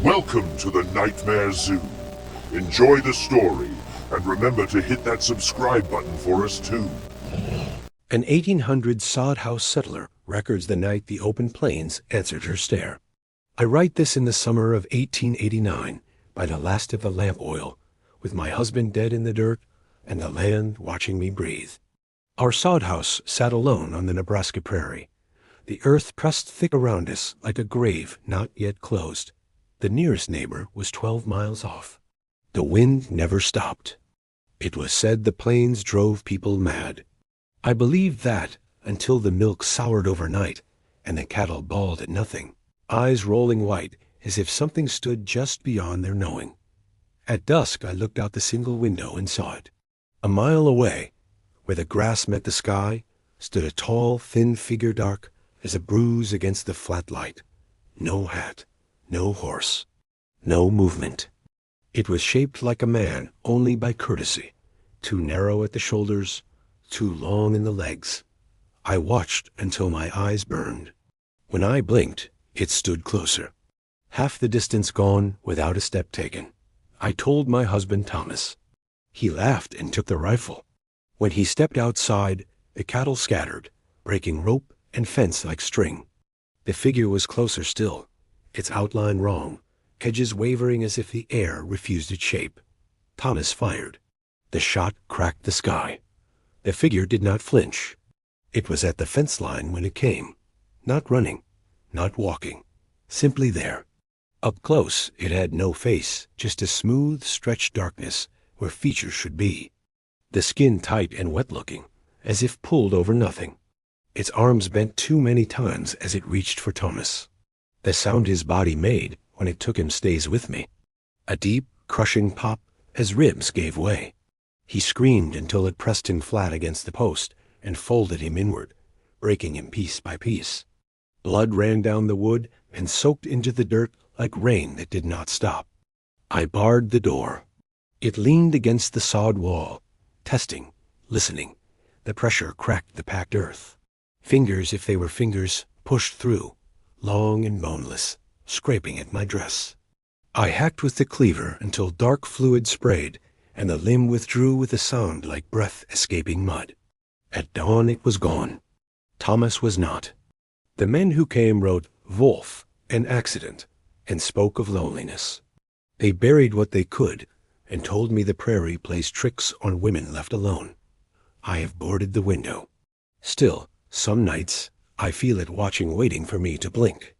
Welcome to the Nightmare Zoo. Enjoy the story, and remember to hit that subscribe button for us too. An 1800 sod house settler records the night the open plains answered her stare. I write this in the summer of 1889, by the last of the lamp oil, with my husband dead in the dirt and the land watching me breathe. Our sod house sat alone on the Nebraska prairie, the earth pressed thick around us like a grave not yet closed. The nearest neighbor was 12 miles off. The wind never stopped. It was said the plains drove people mad. I believed that until the milk soured overnight and the cattle bawled at nothing, eyes rolling white as if something stood just beyond their knowing. At dusk I looked out the single window and saw it. A mile away, where the grass met the sky, stood a tall, thin figure dark as a bruise against the flat light. No hat, no horse, no movement. It was shaped like a man only by courtesy, too narrow at the shoulders, too long in the legs. I watched until my eyes burned. When I blinked, it stood closer. Half the distance gone without a step taken. I told my husband Thomas. He laughed and took the rifle. When he stepped outside, the cattle scattered, breaking rope and fence like string. The figure was closer still, its outline wrong, edges wavering as if the air refused its shape. Thomas fired. The shot cracked the sky. The figure did not flinch. It was at the fence line when it came, not running, not walking, simply there. Up close, it had no face, just a smooth, stretched darkness where features should be. The skin tight and wet-looking, as if pulled over nothing. Its arms bent too many times as it reached for Thomas. The sound his body made when it took him stays with me. A deep, crushing pop as ribs gave way. He screamed until it pressed him flat against the post and folded him inward, breaking him piece by piece. Blood ran down the wood and soaked into the dirt like rain that did not stop. I barred the door. It leaned against the sod wall, testing, listening. The pressure cracked the packed earth. Fingers, if they were fingers, pushed through, long and boneless, scraping at my dress. I hacked with the cleaver until dark fluid sprayed, and the limb withdrew with a sound like breath escaping mud. At dawn it was gone. Thomas was not. The men who came wrote "Wolf," an accident, and spoke of loneliness. They buried what they could, and told me the prairie plays tricks on women left alone. I have boarded the window. Still, some nights, I feel it watching, waiting for me to blink.